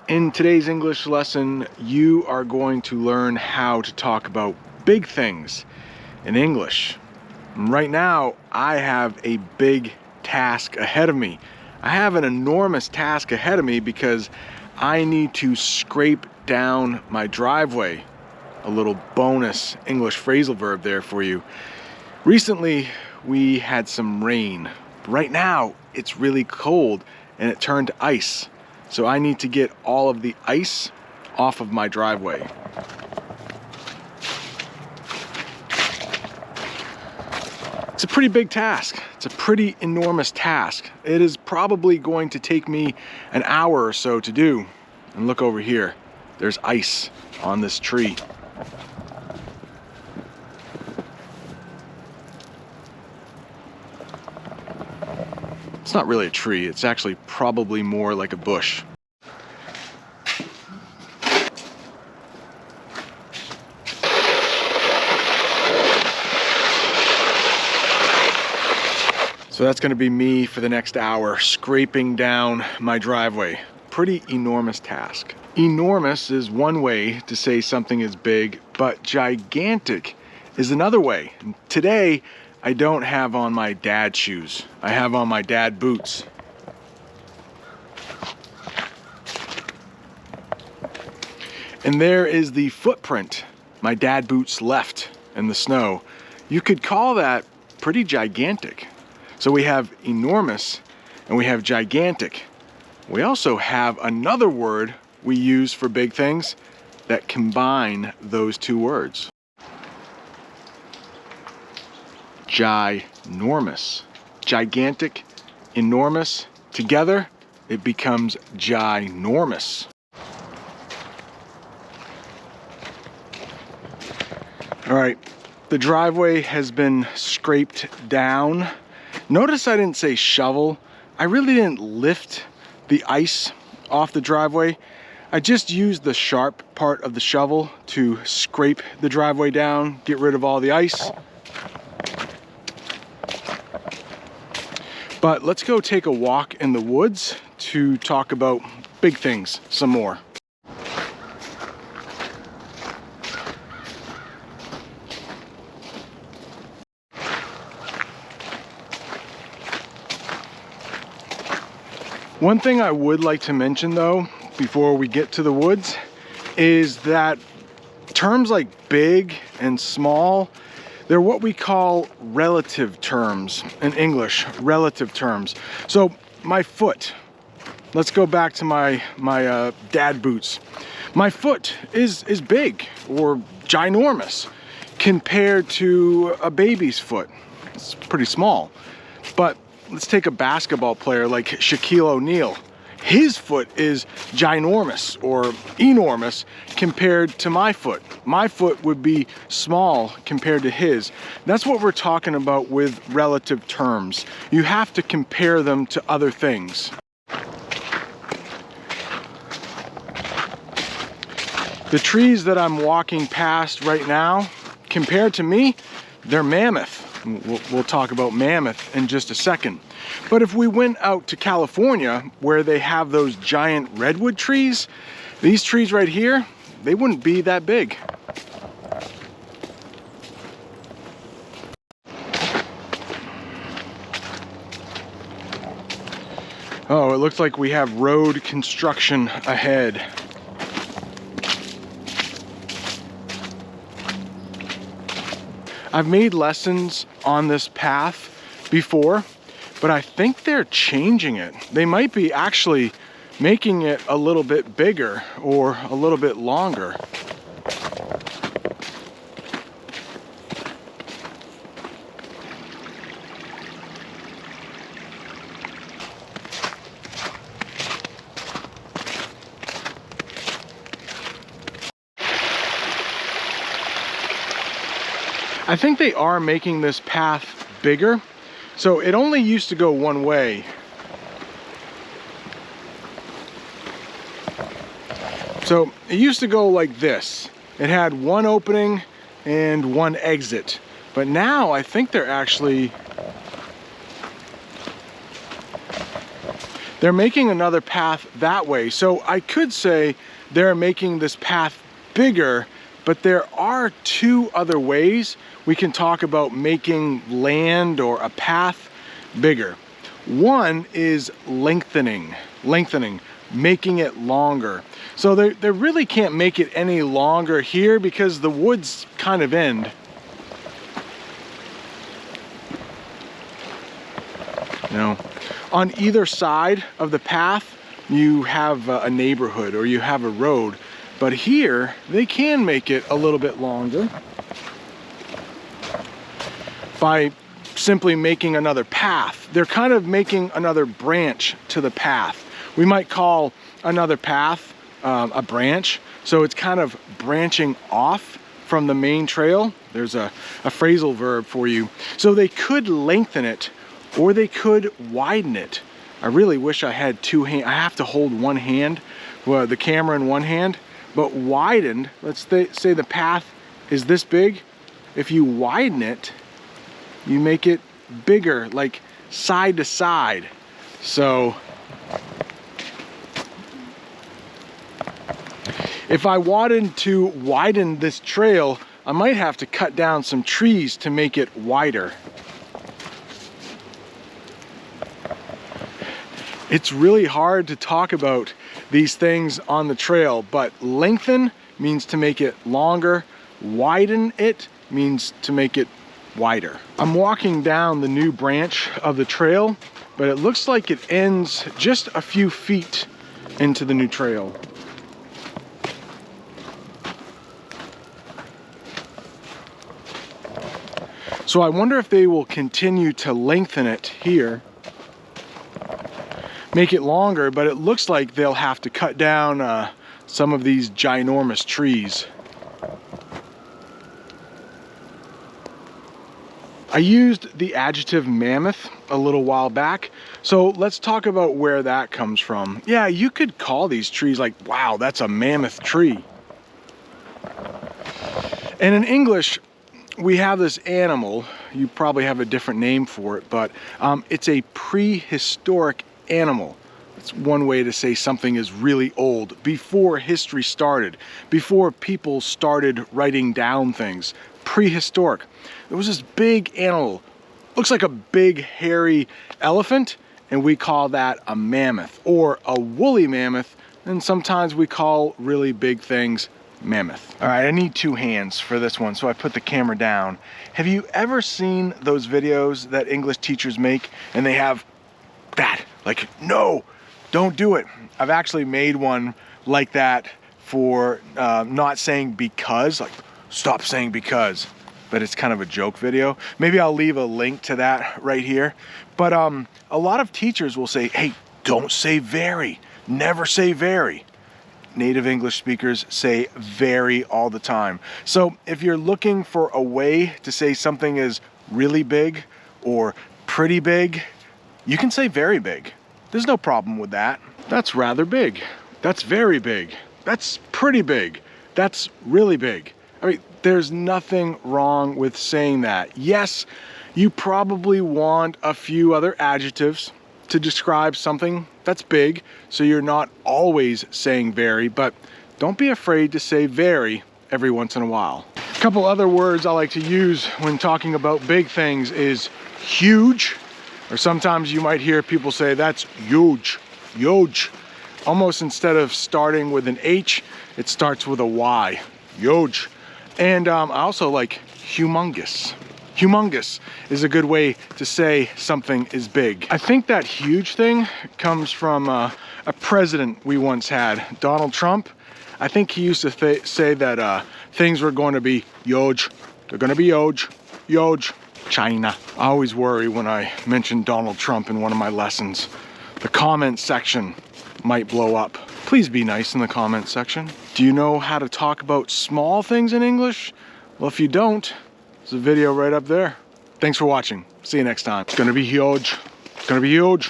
In today's English lesson, you are going to learn how to talk about big things in English. And right now, I have a big task ahead of me. I have an enormous task ahead of me because I need to scrape down my driveway. A little bonus English phrasal verb there for you. Recently, we had some rain. Right now, it's really cold and it turned to ice. So I need to get all of the ice off of my driveway. It's a pretty big task. It's a pretty enormous task. It is probably going to take me an hour or so to do. And look over here. There's ice on this tree. It's not really a tree, it's actually probably more like a bush. So that's going to be me for the next hour, scraping down my driveway. Pretty enormous task. Enormous is one way to say something is big, but gigantic is another way. Today, I don't have on my dad shoes. I have on my dad boots. And there is the footprint my dad boots left in the snow. You could call that pretty gigantic. So we have enormous and we have gigantic. We also have another word we use for big things that combine those two words. Ginormous. Gigantic, enormous, together it becomes ginormous. All right, the driveway has been scraped down. Notice I didn't say shovel. I really didn't lift the ice off the driveway. I just used the sharp part of the shovel to scrape the driveway down, get rid of all the ice. But let's go take a walk in the woods to talk about big things some more. One thing I would like to mention though, before we get to the woods, is that terms like big and small, they're what we call relative terms in English, relative terms. So my foot, let's go back to my dad boots. My foot is big or ginormous compared to a baby's foot. It's pretty small. But let's take a basketball player like Shaquille O'Neal. His foot is ginormous or enormous compared to my foot. My foot would be small compared to his. That's what we're talking about with relative terms. You have to compare them to other things. The trees that I'm walking past right now, compared to me, they're mammoth. We'll talk about mammoth in just a second. But if we went out to California where they have those giant redwood trees, these trees right here, they wouldn't be that big. Oh, it looks like we have road construction ahead. I've made lessons on this path before, but I think they're changing it. They might be actually making it a little bit bigger or a little bit longer. I think they are making this path bigger. So it only used to go one way. So it used to go like this. It had one opening and one exit. But now I think they're They're making another path that way. So I could say they're making this path bigger, but there are two other ways we can talk about making land or a path bigger. One is lengthening, making it longer. So they really can't make it any longer here because the woods kind of end. You know, on either side of the path, you have a neighborhood or you have a road. But here, they can make it a little bit longer by simply making another path. They're kind of making another branch to the path. We might call another path a branch. So it's kind of branching off from the main trail. There's a phrasal verb for you. So they could lengthen it or they could widen it. I really wish I had two hands. I have to hold one hand, the camera in one hand. But widened, let's say the path is this big. If you widen it, you make it bigger, like side to side. So if I wanted to widen this trail, I might have to cut down some trees to make it wider. It's really hard to talk about these things on the trail, but lengthen means to make it longer. Widen it means to make it wider. I'm walking down the new branch of the trail, but it looks like it ends just a few feet into the new trail. So I wonder if they will continue to lengthen it here, make it longer, but it looks like they'll have to cut down some of these ginormous trees. I used the adjective mammoth a little while back, so let's talk about where that comes from. Yeah, you could call these trees like, wow, that's a mammoth tree. And in English, we have this animal, you probably have a different name for it, but it's a prehistoric animal. It's one way to say something is really old, before history started, before people started writing down things. Prehistoric. There was this big animal, looks like a big hairy elephant, and we call that a mammoth, or a woolly mammoth, and sometimes we call really big things mammoth. All right, I need two hands for this one, so I put the camera down. Have you ever seen those videos that English teachers make and they have that, like, no, don't do it? I've actually made one like that for not saying because, like, stop saying because, but it's kind of a joke video. Maybe I'll leave a link to that right here. But a lot of teachers will say, hey, don't say very, never say very. Native English speakers say very all the time. So if you're looking for a way to say something is really big or pretty big, you can say very big. There's no problem with that. That's rather big. That's very big. That's pretty big. That's really big. I mean, there's nothing wrong with saying that. Yes, you probably want a few other adjectives to describe something that's big, so you're not always saying very, but don't be afraid to say very every once in a while. A couple other words I like to use when talking about big things is huge, or sometimes you might hear people say that's huge, huge. Almost instead of starting with an H, it starts with a Y, huge. And I also like humongous. Humongous is a good way to say something is big. I think that huge thing comes from a president we once had, Donald Trump. I think he used to say that things were going to be huge. They're going to be huge, huge. China. I always worry when I mention Donald Trump in one of my lessons. The comment section might blow up. Please be nice in the comment section. Do you know how to talk about small things in English? Well, if you don't, there's a video right up there. Thanks for watching. See you next time. It's gonna be huge. It's gonna be huge.